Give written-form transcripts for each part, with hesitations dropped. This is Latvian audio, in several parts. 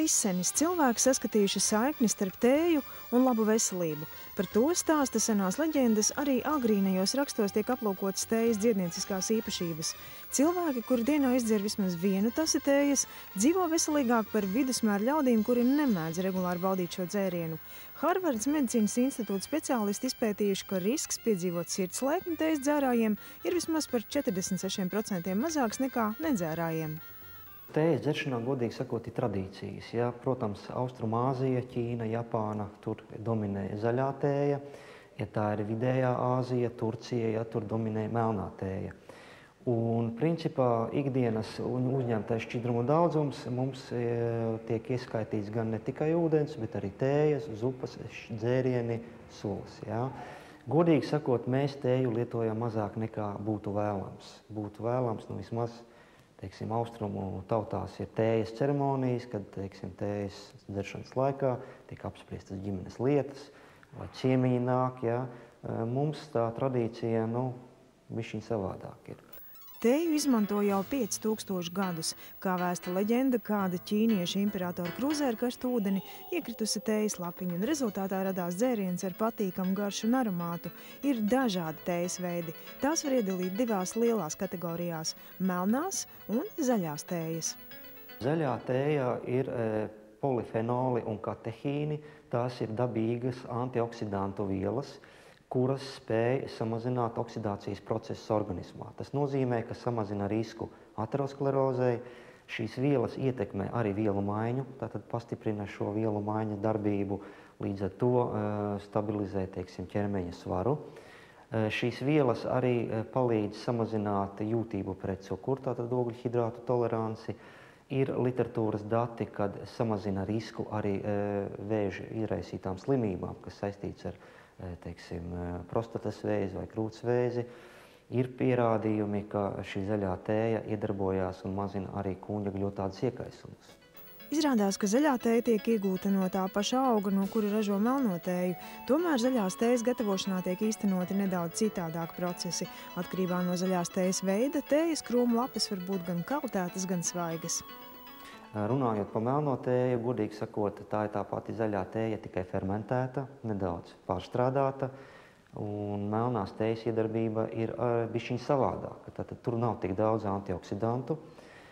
izsenis cilvēki saskatījuši saikni starp tēju un labu veselību. Par to stāsta senās leģendas, arī agrīnajos rakstos tiek aplūkotas tējas dziednieciskās īpašības. Cilvēki, kuri dienā izdzer vismaz vienu tasi tējas, dzīvo veselīgāk par vidusmēru ļaudīm, kuriem nemēdz regulāri baudīt šo dzērienu. Harvardas medicīnas institūta speciālisti izpētījuši, ka risks piedzīvot sirdslēkni tējas dzērājiem ir vismaz par 46% mazāks nekā nedzērājiem. Tējas dzeršanā, godīgi sakot, ir tradīcijas. Ja? Protams, Austrumāzija, Ķīna, Japāna, tur dominē zaļā tēja. Ja tā ir vidējā Āzija, Turcija, ja, tur dominē melnā tēja. Un, principā, ikdienas uzņemtais šķidrumu daudzums mums tiek ieskaitīts gan ne tikai ūdens, bet arī tējas, zupas, dzērieni, sulas. Ja? Godīgi sakot, mēs tēju lietojam mazāk nekā būtu vēlams. Būtu vēlams, nu vismaz, teiksim, austrumu tautās ir tējas ceremonijas, kad, teiksim, tējas dzeršanas laikā tiek apspriestas ģimenes lietas, vai ciemiņi nāk, ja. Mums tā tradīcija, nu, bišķiņ savādāk ir. Tēju izmanto jau 5000 gadus. Kā vēsta leģenda, kāda ķīnieša imperatora krūzē ar karstu ūdeni iekritusi tējas lapiņu, un rezultātā radās dzēriens ar patīkamu garšu un aromātu. Ir dažādi tējas veidi. Tās var iedalīt divās lielās kategorijās – melnās un zaļās tējas. Zaļā tējā ir polifenoli un katehīni. Tās ir dabīgas antioksidantu vielas, kuras spēj samazināt oksidācijas procesus organismā. Tas nozīmē, ka samazina risku aterosklerozei. Šīs vielas ietekmē arī vielu maiņu, tātad pastiprina šo vielu maiņas darbību, līdz ar to stabilizē, teiksim, ķermeņa svaru. Šīs vielas arī palīdz samazināt jūtību pret cukuru, tātad ogļhidrātu toleranci. Ir literatūras dati, kad samazina risku arī vēža izraisītām slimībām, kas saistīts ar, teiksim, prostatas vēzi vai krūts vēzi. Ir pierādījumi, ka šī zaļā tēja iedarbojās un mazina arī kūņģaļotādes iekaisumus. Izrādās, ka zaļā tēja tiek iegūta no tā paša auga, no kura ražo melno tēju. Tomēr zaļās tējas gatavošanā tiek īstenoti nedaudz citādāk procesi. Atkarībā no zaļās tējas veida, tējas krūmu lapas var būt gan kaltētas, gan svaigas. Runājot par melno tēju, godīgi sakot, tā ir tā pati zaļā tēja, tikai fermentēta, nedaudz pārstrādāta. Un melnās tējas iedarbība ir bišķiņ savādāka. Tātad tur nav tik daudz antioksidantu,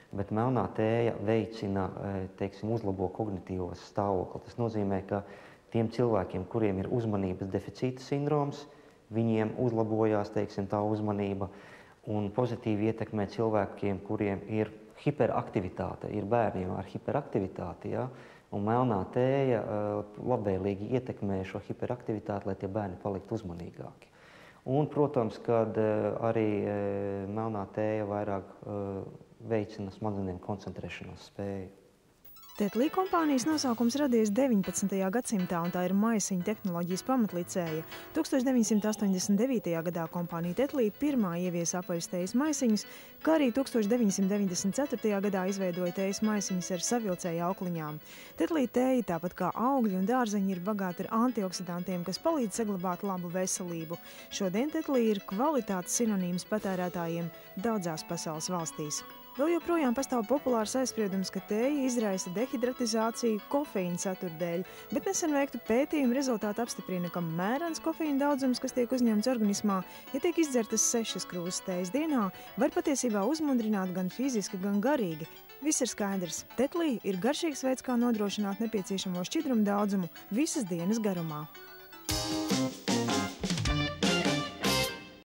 bet melnā tēja veicina, teiksim, uzlabo kognitīvos stāvokli. Tas nozīmē, ka tiem cilvēkiem, kuriem ir uzmanības deficīta sindroms, viņiem uzlabojās, teiksim, tā uzmanība un pozitīvi ietekmē cilvēkiem, kuriem ir hiperaktivitāte, ir bērniem ar hiperaktivitāti, ja? Un melnā tēja labvēlīgi ietekmē šo hiperaktivitāti, lai tie bērni paliktu uzmanīgāki. Un, protams, kad arī melnā tēja vairāk veicina smadzenēm koncentrēšanās spēju. Tetlī kompānijas nosaukums radies 19. gadsimtā, un tā ir maisiņu tehnoloģijas pamatlicēja. 1989. gadā kompānija Tetlī pirmā ieviesa apaļas tējas maisiņus, kā arī 1994. gadā izveidoja tējas maisiņus ar savilcēju aukliņām. Tetlī tēja, tāpat kā augļi un dārzeņi, ir bagāti ar antioksidantiem, kas palīdz saglabāt labu veselību. Šodien Tetlī ir kvalitātes sinonīms patērētājiem daudzās pasaules valstīs. Vēl joprojām pastāv populārs aizspriedums, ka tēja izraisa dehidratizāciju kofeīna satura dēļ, bet nesen veiktu pētījumu rezultāti apstiprina, ka mērens kofeīna daudzums, kas tiek uzņemts organismā, ja tiek izdzertas 6 krūzes tējas dienā, var patiesībā uzmundrināt gan fiziski, gan garīgi. Viss ir skaidrs. Tetlī ir garšīgs veids, kā nodrošināt nepieciešamo šķidrumu daudzumu visas dienas garumā.